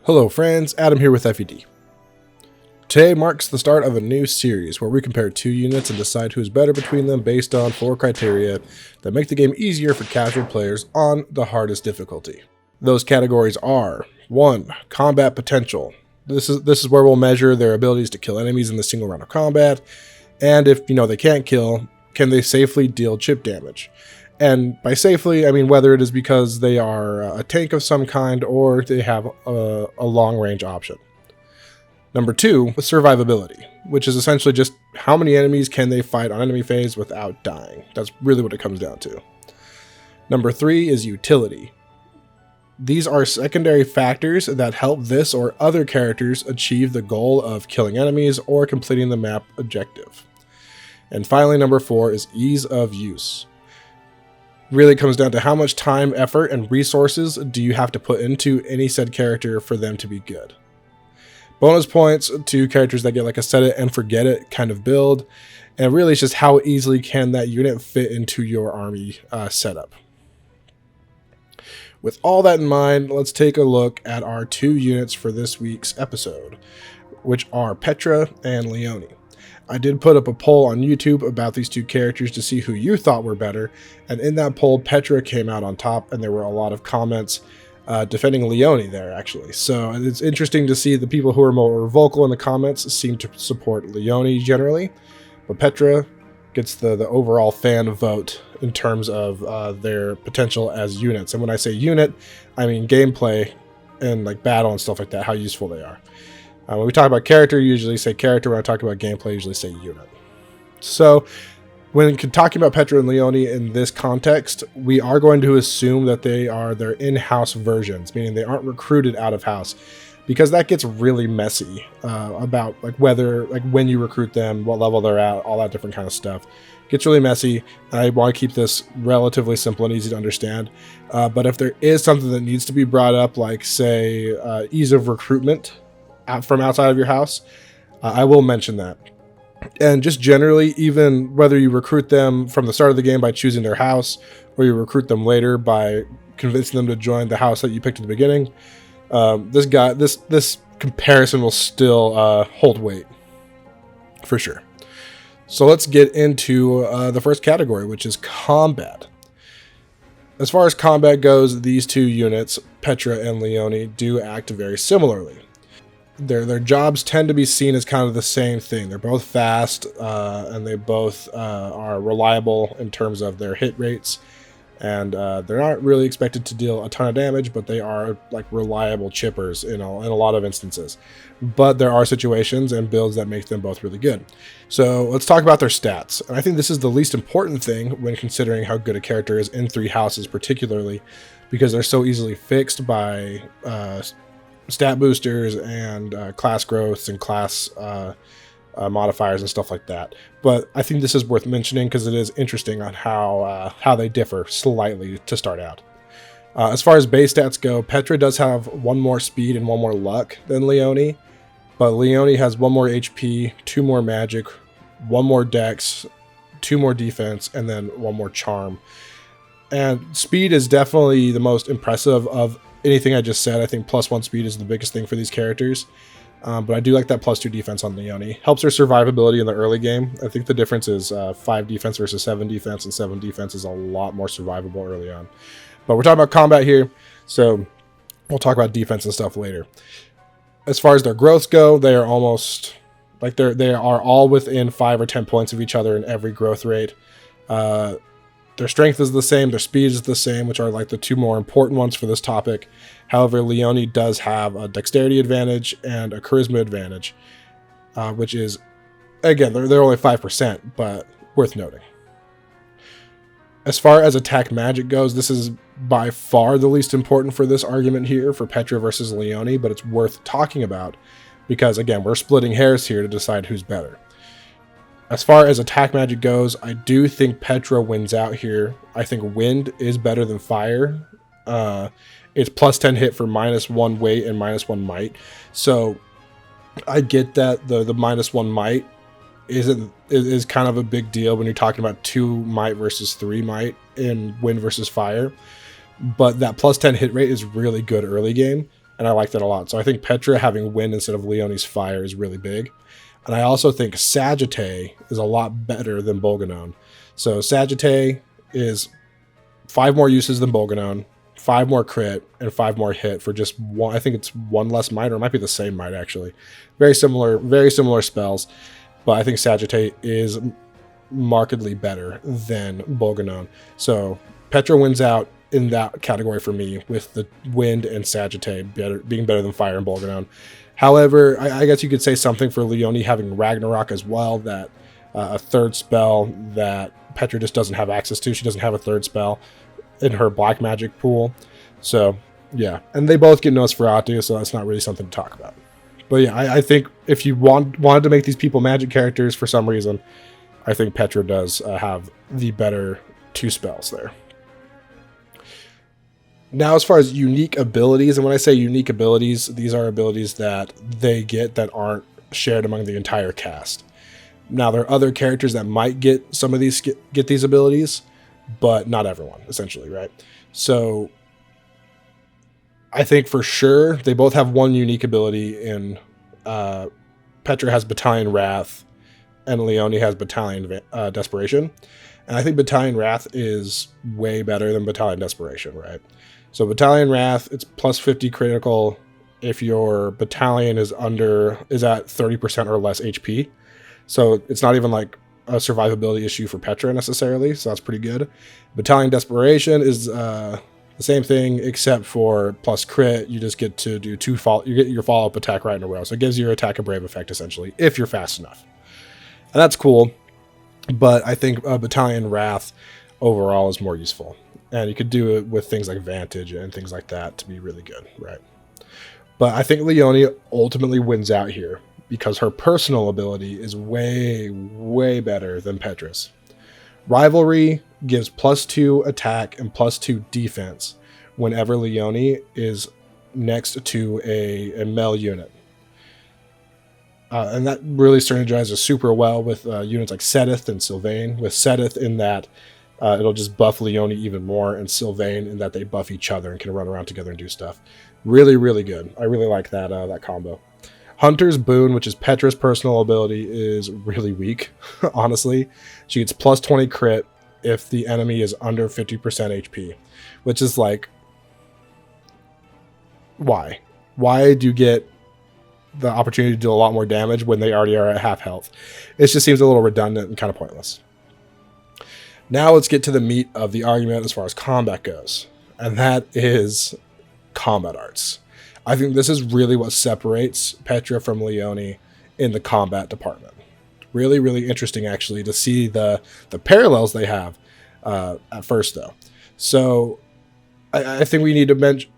Hello friends, Adam here with FED. Today marks the start of a new series where we compare two units and decide who's better between them based on 4 criteria that make the game easier for casual players on the hardest difficulty. Those categories are 1. Combat potential. This is where we'll measure their abilities to kill enemies in the single round of combat, and if they can't kill, can they safely deal chip damage? And by safely, I mean whether it is because they are a tank of some kind or they have a long-range option. Number 2, survivability, which is essentially just how many enemies can they fight on enemy phase without dying. That's really what it comes down to. Number 3 is utility. These are secondary factors that help this or other characters achieve the goal of killing enemies or completing the map objective. And finally, number 4 is ease of use. Really comes down to how much time, effort, and resources do you have to put into any said character for them to be good. Bonus points to characters that get like a set it and forget it kind of build, and really it's just how easily can that unit fit into your army setup. With all that in mind, let's take a look at our 2 units for this week's episode, which are Petra and Leonie. I did put up a poll on YouTube about these 2 characters to see who you thought were better, and in that poll, Petra came out on top, and there were a lot of comments defending Leonie there, actually. So it's interesting to see the people who are more vocal in the comments seem to support Leonie generally, but Petra gets the overall fan vote in terms of their potential as units. And when I say unit, I mean gameplay and like battle and stuff like that, how useful they are. When we talk about character, you usually say character. When I talk about gameplay, I usually say unit. So when talking about Petra and Leonie in this context, we are going to assume that they are their in-house versions, meaning they aren't recruited out of house, because that gets really messy about like whether, like when you recruit them, what level they're at, all that different kind of stuff. It gets really messy. I want to keep this relatively simple and easy to understand. But if there is something that needs to be brought up, like say ease of recruitment from outside of your house, I will mention that. And just generally, even whether you recruit them from the start of the game by choosing their house, or you recruit them later by convincing them to join the house that you picked at the beginning, this comparison will still hold weight for sure. So let's get into the first category, which is combat. As far as combat goes, these 2 units, Petra and Leonie, do act very similarly. Their jobs tend to be seen as kind of the same thing. They're both fast, and they both are reliable in terms of their hit rates. And they're not really expected to deal a ton of damage, but they are like reliable chippers in a lot of instances. But there are situations and builds that make them both really good. So let's talk about their stats. And I think this is the least important thing when considering how good a character is in 3 houses, particularly because they're so easily fixed by stat boosters and class growths and class modifiers and stuff like that. But I think this is worth mentioning because it is interesting on how they differ slightly to start out. As far as base stats go, Petra does have 1 more speed and 1 more luck than Leonie, but Leonie has 1 more HP, 2 more magic, 1 more dex, 2 more defense, and then 1 more charm. And speed is definitely the most impressive of anything I just said. I think +1 speed is the biggest thing for these characters. But I do like that +2 defense on Leonie. Helps her survivability in the early game. I think the difference is 5 defense versus 7 defense, and 7 defense is a lot more survivable early on. But we're talking about combat here, so we'll talk about defense and stuff later. As far as their growths go, they are almost like they are all within 5 or 10 points of each other in every growth rate. Their strength is the same, their speed is the same, which are like the 2 more important ones for this topic. However, Leonie does have a dexterity advantage and a charisma advantage, which is, again, they're only 5%, but worth noting. As far as attack magic goes, this is by far the least important for this argument here for Petra versus Leonie, but it's worth talking about because, again, we're splitting hairs here to decide who's better. As far as attack magic goes, I do think Petra wins out here. I think wind is better than fire. It's +10 hit for -1 weight and -1 might. So I get that the -1 might is kind of a big deal when you're talking about 2 might versus 3 might in wind versus fire. But that +10 hit rate is really good early game. and I like that a lot. So I think Petra having wind instead of Leonie's fire is really big. And I also think Sagittae is a lot better than Bolganone. So Sagittae is 5 more uses than Bolganone, 5 more crit, and 5 more hit for just one. I think it's 1 less might, or it might be the same might actually. Very similar spells, but I think Sagittae is markedly better than Bolganone. So Petra wins out in that category for me, with the wind and Sagittae being better than fire and Bolganone. However, I guess you could say something for Leonie having Ragnarok as well, that a third spell that Petra just doesn't have access to. She doesn't have a third spell in her black magic pool. So, yeah. And they both get Nosferatu, so that's not really something to talk about. But yeah, I think if you wanted to make these people magic characters for some reason, I think Petra does have the better 2 spells there. Now, as far as unique abilities, and when I say unique abilities, these are abilities that they get that aren't shared among the entire cast. Now, there are other characters that might get some of these abilities, but not everyone, essentially, right? So, I think for sure they both have one unique ability in Petra has Battalion Wrath, and Leonie has Battalion Desperation. And I think Battalion Wrath is way better than Battalion Desperation, right? So Battalion Wrath, it's plus 50 critical if your battalion is at 30% or less HP. So it's not even like a survivability issue for Petra necessarily, so that's pretty good. Battalion Desperation is the same thing, except for plus crit, you just get to do you get your follow-up attack right in a row. So it gives you your Attack of Brave effect, essentially, if you're fast enough. And that's cool, but I think Battalion Wrath overall is more useful. And you could do it with things like Vantage and things like that to be really good, right? But I think Leonie ultimately wins out here because her personal ability is way, way better than Petra's. Rivalry gives +2 attack and +2 defense whenever Leonie is next to a mele unit. And that really synergizes super well with units like Seteth and Sylvain, with Seteth in that it'll just buff Leonie even more, and Sylvain in that they buff each other and can run around together and do stuff. Really, really good. I really like that that combo. Hunter's Boon, which is Petra's personal ability, is really weak, honestly. She gets +20 crit if the enemy is under 50% HP, which is like, why? Why do you get the opportunity to do a lot more damage when they already are at half health? It just seems a little redundant and kind of pointless. Now let's get to the meat of the argument as far as combat goes, and that is combat arts. I think this is really what separates Petra from Leonie in the combat department. Really, really interesting, actually, to see the parallels they have at first, though. So I think we need to mention...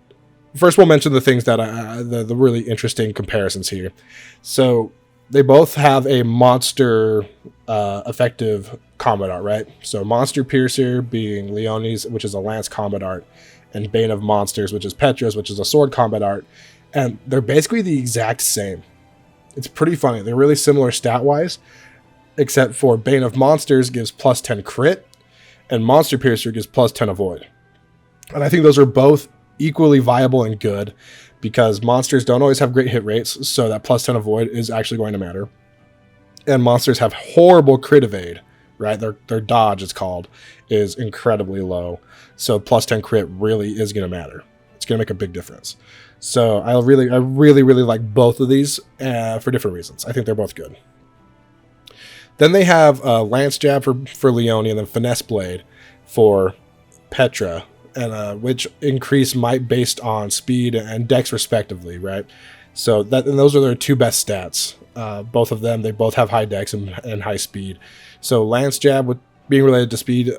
First, we'll mention the things that the really interesting comparisons here. So they both have a monster effective combat art, right? So Monster Piercer being Leonie's, which is a lance combat art, and Bane of Monsters, which is Petra's, which is a sword combat art. And they're basically the exact same. It's pretty funny. They're really similar stat-wise, except for Bane of Monsters gives +10 crit, and Monster Piercer gives +10 avoid. And I think those are both equally viable and good, because monsters don't always have great hit rates, so that +10 avoid is actually going to matter. And monsters have horrible crit evade, right? Their dodge, it's called, is incredibly low. So +10 crit really is going to matter. It's going to make a big difference. So I really, really like both of these for different reasons. I think they're both good. Then they have Lance Jab for Leonie, and then Finesse Blade for Petra, and which increase might based on speed and dex respectively, right? So and those are their 2 best stats. Both of them, they both have high dex and high speed. So Lance Jab, with being related to speed,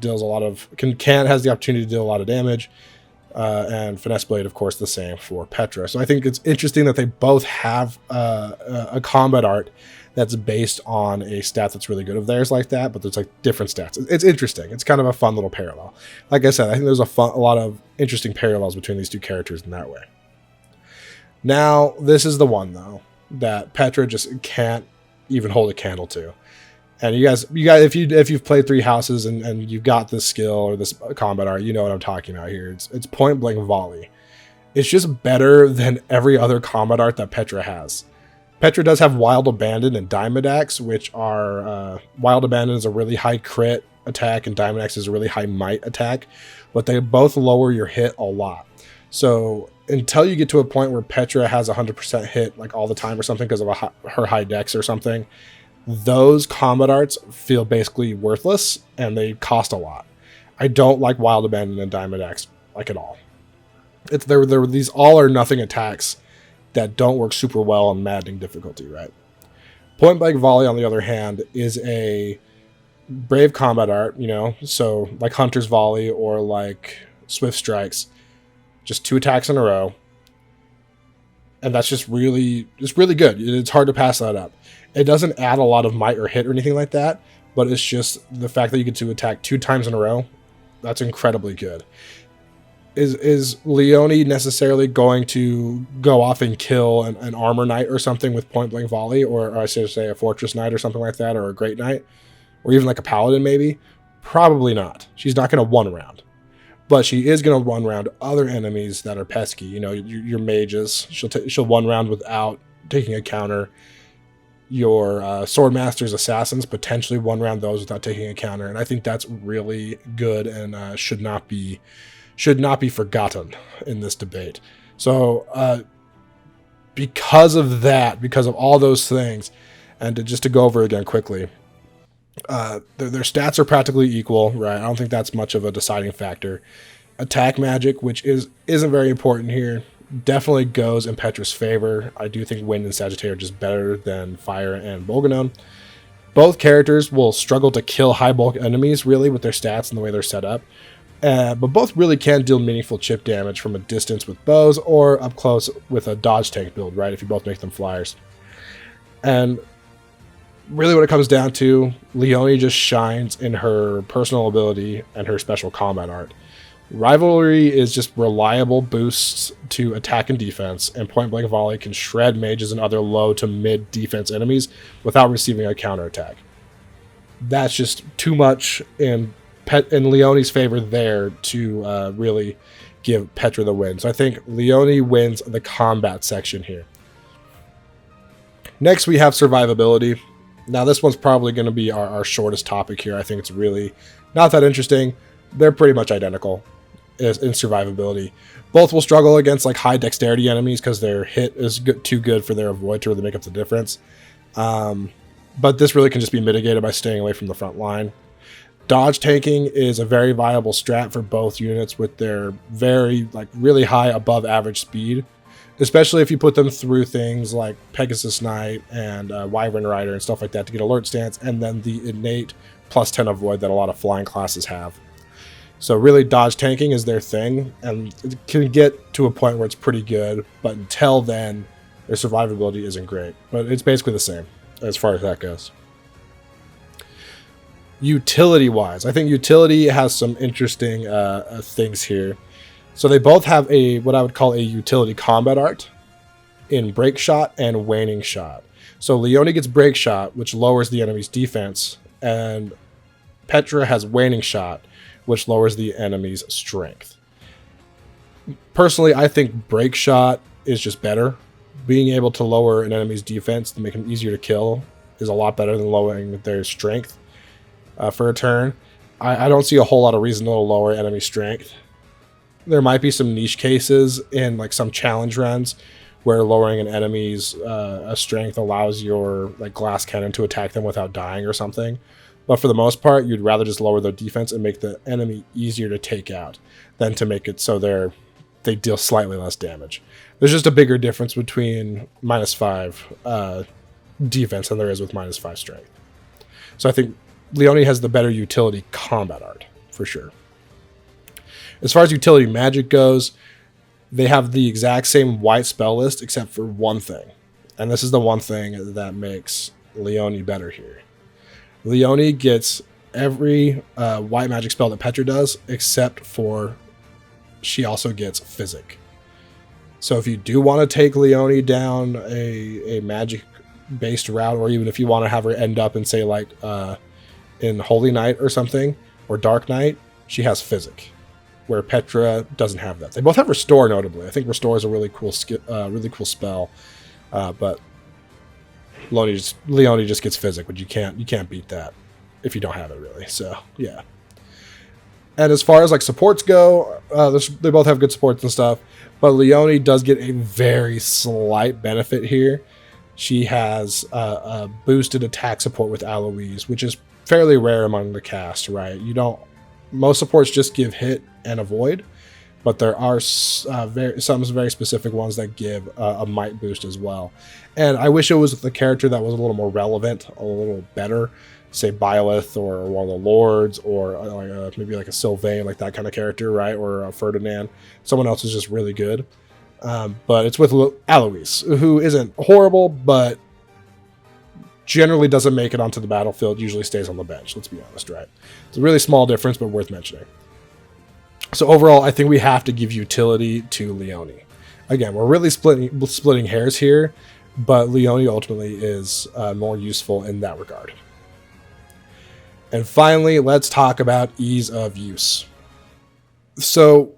deals a lot of has the opportunity to deal a lot of damage. And Finesse Blade, of course, the same for Petra. So I think it's interesting that they both have a combat art that's based on a stat that's really good of theirs like that, but there's like different stats. It's interesting. It's kind of a fun little parallel. Like I said, I think there's a lot of interesting parallels between these 2 characters in that way. Now, this is the one, though, that Petra just can't even hold a candle to. And you guys, if you've played 3 houses and you've got this skill or this combat art, you know what I'm talking about here. It's point blank volley. It's just better than every other combat art that Petra has. Petra does have Wild Abandon and Diamond Axe, which are Wild Abandon is a really high crit attack and Diamond Axe is a really high might attack, but they both lower your hit a lot. So until you get to a point where Petra has 100% hit like all the time or something because of her high dex or something, those combat arts feel basically worthless and they cost a lot. I don't like Wild Abandon and Diamond Axe like at all. There these all or nothing attacks that don't work super well on maddening difficulty, right? Point Blank Volley, on the other hand, is a brave combat art, you know, so like Hunter's Volley or like Swift Strikes, just 2 attacks in a row. And that's just really good. It's hard to pass that up. It doesn't add a lot of might or hit or anything like that, but it's just the fact that you get to attack 2 times in a row, that's incredibly good. Is Leonie necessarily going to go off and kill an armor knight or something with Point Blank Volley, or I should say a fortress knight or something like that, or a great knight, or even like a paladin maybe? Probably not. She's not going to one round, but she is going to one round other enemies that are pesky. You know, your mages. She'll one round without taking a counter. Your Swordmasters, Assassins, potentially one round those without taking a counter, and I think that's really good and should not be forgotten in this debate. So because of that, because of all those things, and to go over again quickly, their stats are practically equal, right? I don't think that's much of a deciding factor. Attack magic, which isn't very important here, definitely goes in Petra's favor. I do think Wind and Sagittaire are just better than Fire and Bolganone. Both characters will struggle to kill high bulk enemies, really, with their stats and the way they're set up. But both really can deal meaningful chip damage from a distance with bows or up close with a dodge tank build, right? If you both make them flyers. And really what it comes down to, Leonie just shines in her personal ability and her special combat art. Rivalry is just reliable boosts to attack and defense, and Point Blank Volley can shred mages and other low to mid defense enemies without receiving a counterattack. That's just too much in Leonie's favor there to really give Petra the win. So I think Leonie wins the combat section here. Next, we have survivability. Now, this one's probably going to be our shortest topic here. I think it's really not that interesting. They're pretty much identical in survivability. Both will struggle against like high dexterity enemies because their hit is too good for their avoid to really make up the difference. But this really can just be mitigated by staying away from the front line. Dodge tanking is a very viable strat for both units with their really high above average speed, especially if you put them through things like Pegasus Knight and Wyvern Rider and stuff like that to get alert stance, and then the innate +10 avoid that a lot of flying classes have. So really dodge tanking is their thing, and it can get to a point where it's pretty good, but until then, their survivability isn't great. But it's basically the same as far as that goes. Utility-wise, I think utility has some interesting things here. So they both have what I would call a utility combat art in Break Shot and Waning Shot. So Leonie gets Break Shot, which lowers the enemy's defense, and Petra has Waning Shot, which lowers the enemy's strength. Personally, I think Break Shot is just better. Being able to lower an enemy's defense to make them easier to kill is a lot better than lowering their strength for a turn. I don't see a whole lot of reason to lower enemy strength. There might be some niche cases in like some challenge runs where lowering an enemy's strength allows your like glass cannon to attack them without dying or something. But for the most part, you'd rather just lower their defense and make the enemy easier to take out than to make it so they deal slightly less damage. There's just a bigger difference between -5 defense than there is with -5 strength. So I think Leonie has the better utility combat art, for sure. As far as utility magic goes, they have the exact same white spell list except for one thing. And this is the one thing that makes Leonie better here. Leonie gets every white magic spell that Petra does, except for she also gets Physic. So if you do want to take Leonie down a magic-based route, or even if you want to have her end up in, say, like in Holy Knight or something, or Dark Knight, she has Physic. where Petra doesn't have that. They both have Restore, notably. I think Restore is a really cool spell, but Leonie just gets Physic, but you can't beat that if you don't have it, really. So yeah. And as far as like supports go, they both have good supports and stuff, but Leonie does get a very slight benefit here. She has a boosted attack support with Aloise, which is fairly rare among the cast, right? Most supports just give hit and avoid, but there are some very specific ones that give a might boost as well. And I wish it was the character that was a little more relevant, a little better, say Byleth or one of the Lords, or maybe like a Sylvain, like that kind of character, right? Or a Ferdinand. Someone else is just really good. But it's with Aloise, who isn't horrible, but generally doesn't make it onto the battlefield, usually stays on the bench, let's be honest, right? It's a really small difference, but worth mentioning. So overall, I think we have to give utility to Leonie. Again, we're really splitting hairs here, but Leonie ultimately is more useful in that regard. And finally, let's talk about ease of use. So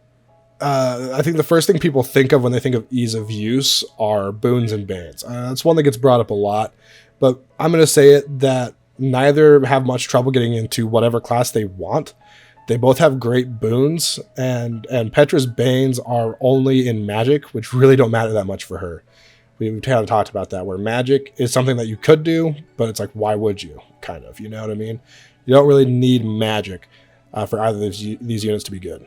I think the first thing people think of when they think of ease of use are boons and bans. That's one that gets brought up a lot, but I'm going to say it that neither have much trouble getting into whatever class they want. They both have great boons, and Petra's Banes are only in Magic, which really don't matter that much for her. We've kind of talked about that, where Magic is something that you could do, but it's like, why would you? Kind of, you know what I mean? You don't really need Magic for either of these units to be good.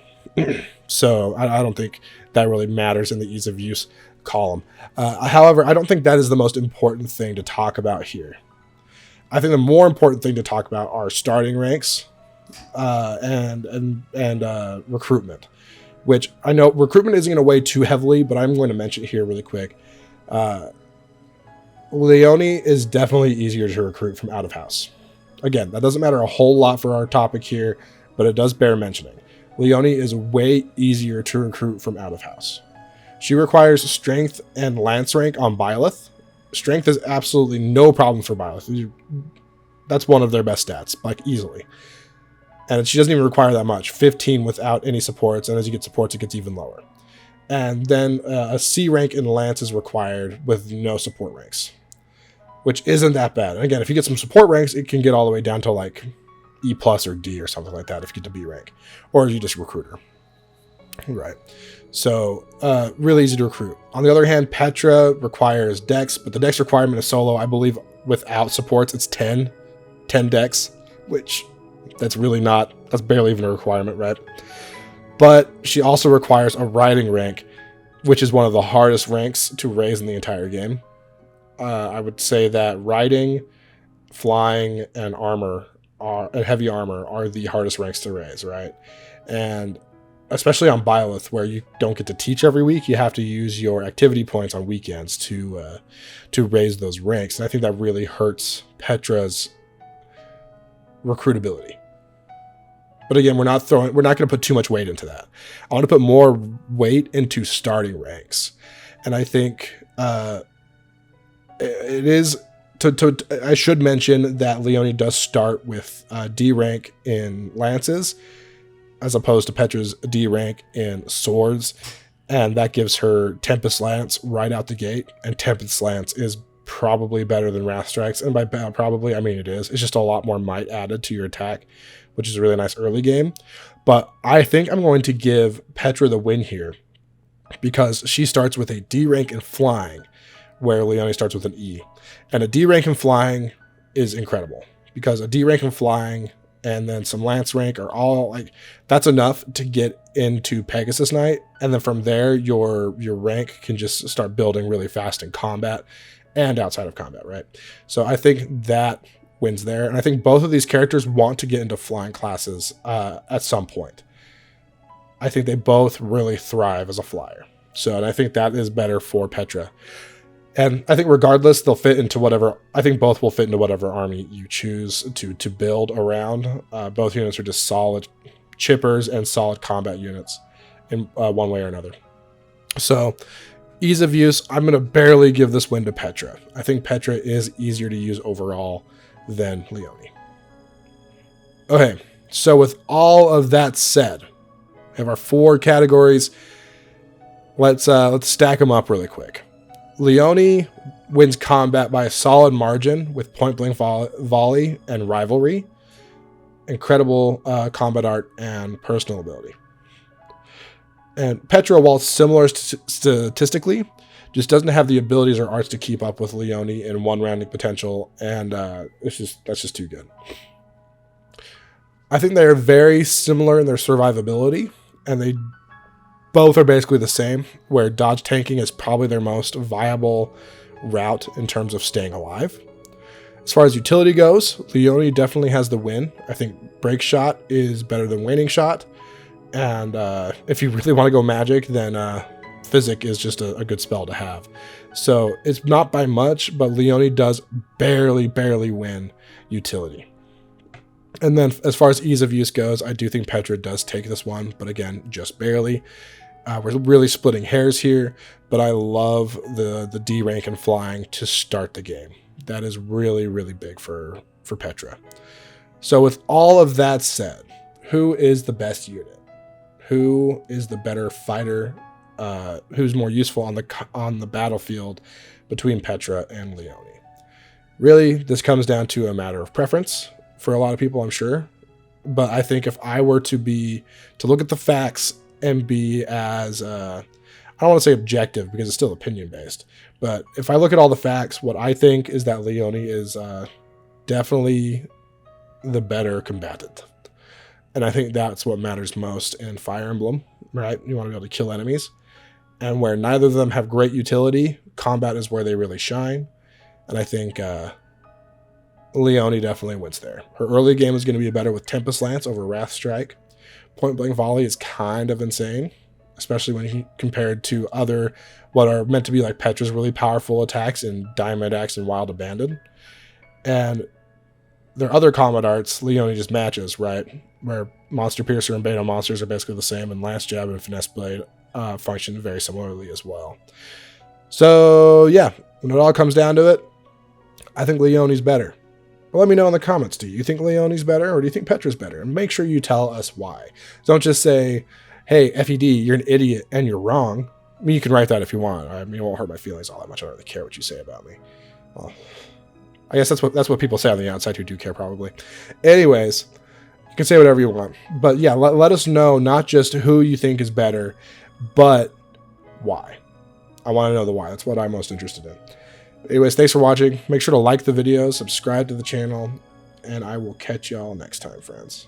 So I don't think that really matters in the ease of use column. However, I don't think that is the most important thing to talk about here. I think the more important thing to talk about are starting ranks and recruitment, which I know recruitment isn't going to weigh too heavily, but I'm going to mention it here really quick. Leonie is definitely easier to recruit from out of house. Again, that doesn't matter a whole lot for our topic here, but it does bear mentioning. Leonie is way easier to recruit from out of house. She requires strength and lance rank on Byleth. Strength is absolutely no problem for Byleth. That's one of their best stats, like easily. And she doesn't even require that much. 15 without any supports, and as you get supports, it gets even lower. And then a C rank in lance is required with no support ranks, which isn't that bad. And again, if you get some support ranks, it can get all the way down to like E+ or D or something like that if you get to B rank, or you just recruiter. Right. So really easy to recruit. On the other hand, Petra requires dex, but the dex requirement is solo. I believe without supports, it's 10 dex, which that's barely even a requirement, right? But she also requires a riding rank, which is one of the hardest ranks to raise in the entire game. I would say that riding, flying, and heavy armor are the hardest ranks to raise, right? And especially on Byleth, where you don't get to teach every week, you have to use your activity points on weekends to raise those ranks. And I think that really hurts Petra's recruitability. But again, we're not going to put too much weight into that. I want to put more weight into starting ranks. And I think it is I should mention that Leonie does start with D rank in lances, as opposed to Petra's D rank in swords, and that gives her Tempest Lance right out the gate, and Tempest Lance is probably better than Wrath Strikes, and by probably, I mean it is. It's just a lot more might added to your attack, which is a really nice early game. But I think I'm going to give Petra the win here, because she starts with a D rank in flying, where Leonie starts with an E. And a D rank in flying is incredible, because a D rank in flying and then some lance rank are all like, that's enough to get into Pegasus Knight. And then from there, your rank can just start building really fast in combat and outside of combat, right? So I think that wins there. And I think both of these characters want to get into flying classes at some point. I think they both really thrive as a flyer. So, and I think that is better for Petra. And I think regardless, they'll fit into whatever, I think both will fit into whatever army you choose to build around. Both units are just solid chippers and solid combat units in one way or another. So ease of use, I'm going to barely give this win to Petra. I think Petra is easier to use overall than Leonie. Okay, so with all of that said, We have our 4 categories. Let's stack them up really quick. Leonie wins combat by a solid margin with point-blank volley and rivalry, incredible combat art, and personal ability. And Petra, while similar statistically, just doesn't have the abilities or arts to keep up with Leonie in one-rounding potential, and that's just too good. I think they're very similar in their survivability, and they both are basically the same, where dodge tanking is probably their most viable route in terms of staying alive. As far as utility goes, Leonie definitely has the win. I think break shot is better than waning shot, and if you really want to go magic, then physic is just a good spell to have. So it's not by much, but Leonie does barely win utility. And then as far as ease of use goes, I do think Petra does take this one, but again, just barely. We're really splitting hairs here, but I love the D rank and flying to start the game. That is really big for Petra. So with all of that said, who is the best unit? Who is the better fighter? Who's more useful on the battlefield between Petra and Leonie? Really, this comes down to a matter of preference for a lot of people, I'm sure. But I think if I were to look at the facts and be as, I don't want to say objective because it's still opinion based, but if I look at all the facts, what I think is that Leonie is definitely the better combatant. And I think that's what matters most in Fire Emblem, right? You want to be able to kill enemies. And where neither of them have great utility, combat is where they really shine. And I think Leonie definitely wins there. Her early game is going to be better with Tempest Lance over Wrath Strike. Point blank volley is kind of insane, especially when compared to other what are meant to be like Petra's really powerful attacks in Diamond Axe and Wild Abandon. And their other combat arts, Leonie just matches, right? Where Monster Piercer and Beta Monsters are basically the same, and Last Jab and Finesse Blade function very similarly as well. So yeah, when it all comes down to it, I think Leonie's better. Well, let me know in the comments. Do you think Leonie's better or do you think Petra's better? And make sure you tell us why. Don't just say, hey, FED, you're an idiot and you're wrong. I mean, you can write that if you want. I mean, it won't hurt my feelings all that much. I don't really care what you say about me. Well, I guess that's what people say on the outside who do care probably. Anyways, you can say whatever you want. But yeah, let us know not just who you think is better, but why. I want to know the why. That's what I'm most interested in. Anyways, thanks for watching. Make sure to like the video, subscribe to the channel, and I will catch y'all next time, friends.